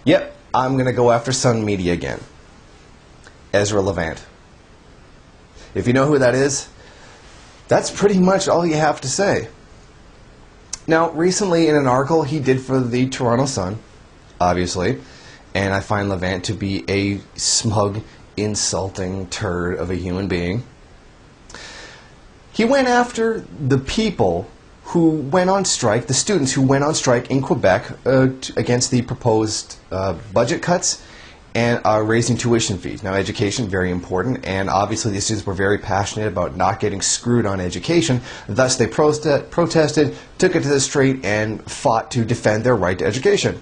Yep, I'm going to go after Sun Media again. Ezra Levant. If you know who that is, that's pretty much all you have to say. Now, recently in an article he did for the Toronto Sun, obviously, and I find Levant to be a smug, insulting turd of a human being. He went after the people who went on strike, the students who went on strike in Quebec against the proposed budget cuts and raising tuition fees. Now, education, very important, and obviously the students were very passionate about not getting screwed on education. Thus, they protested, took it to the street, and fought to defend their right to education.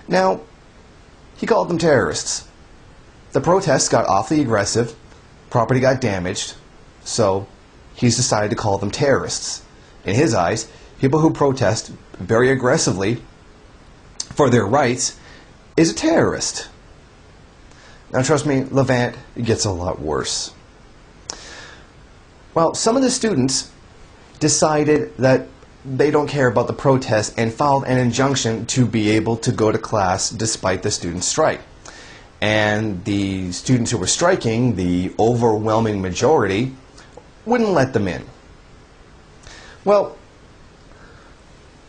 Now, he called them terrorists. The protests got awfully aggressive, property got damaged, so he's decided to call them terrorists. In his eyes, people who protest very aggressively for their rights is a terrorist. Now, trust me, Levant gets a lot worse. Well, some of the students decided that they don't care about the protest and filed an injunction to be able to go to class despite the student strike. And the students who were striking, the overwhelming majority, wouldn't let them in. Well,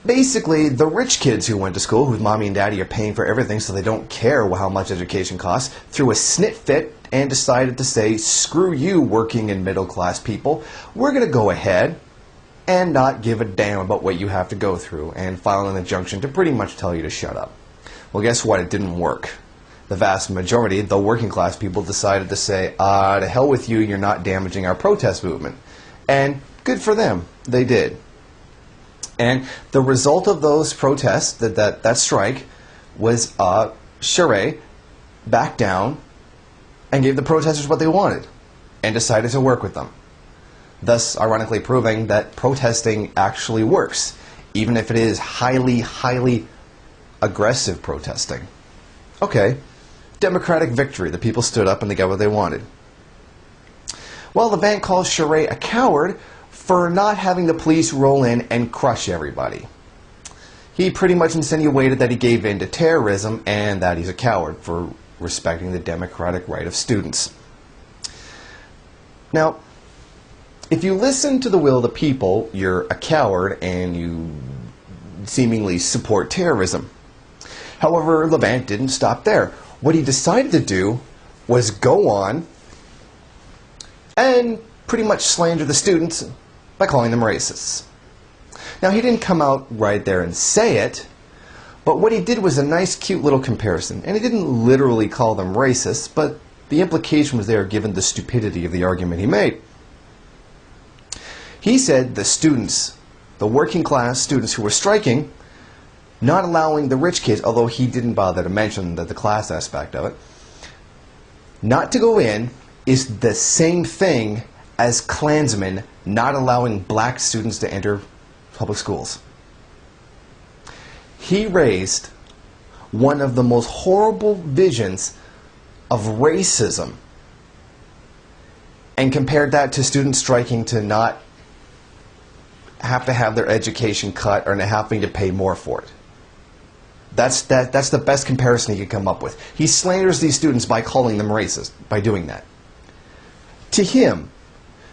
basically, the rich kids who went to school, whose mommy and daddy are paying for everything so they don't care how much education costs, threw a snit fit and decided to say, screw you, working and middle class people, we're going to go ahead and not give a damn about what you have to go through, and file an injunction to pretty much tell you to shut up. Well, guess what? It didn't work. The vast majority, the working class people, decided to say, to hell with you, you're not damaging our protest movement. And good for them. They did. And the result of those protests, that strike, was Charest backed down and gave the protesters what they wanted and decided to work with them. Thus, ironically proving that protesting actually works, even if it is highly, highly aggressive protesting. Okay, democratic victory. The people stood up and they got what they wanted. Well, Levant calls Charest a coward for not having the police roll in and crush everybody. He pretty much insinuated that he gave in to terrorism and that he's a coward for respecting the democratic right of students. Now, if you listen to the will of the people, you're a coward and you seemingly support terrorism. However, Levant didn't stop there. What he decided to do was go on and pretty much slander the students by calling them racists. Now, he didn't come out right there and say it, but what he did was a nice, cute little comparison. And he didn't literally call them racists, but the implication was there given the stupidity of the argument he made. He said the students, the working class students who were striking, not allowing the rich kids, although he didn't bother to mention the class aspect of it, not to go in is the same thing as Klansmen not allowing black students to enter public schools. He raised one of the most horrible visions of racism and compared that to students striking to not have to have their education cut or having to pay more for it. That's the best comparison he could come up with. He slanders these students by calling them racist, by doing that. To him,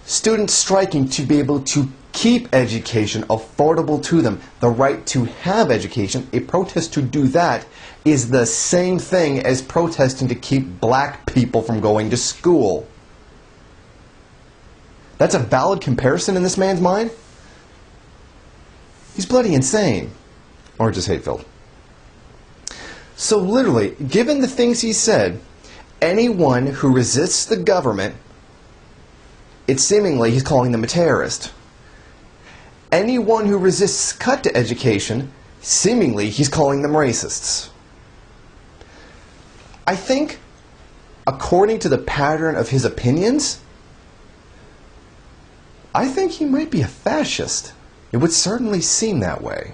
students striking to be able to keep education affordable to them, the right to have education, a protest to do that is the same thing as protesting to keep black people from going to school. That's a valid comparison in this man's mind? He's bloody insane. Or just hate-filled. So literally, given the things he said, anyone who resists the government, it's seemingly he's calling them a terrorist. Anyone who resists cut to education, seemingly he's calling them racists. I think, according to the pattern of his opinions, I think he might be a fascist. It would certainly seem that way.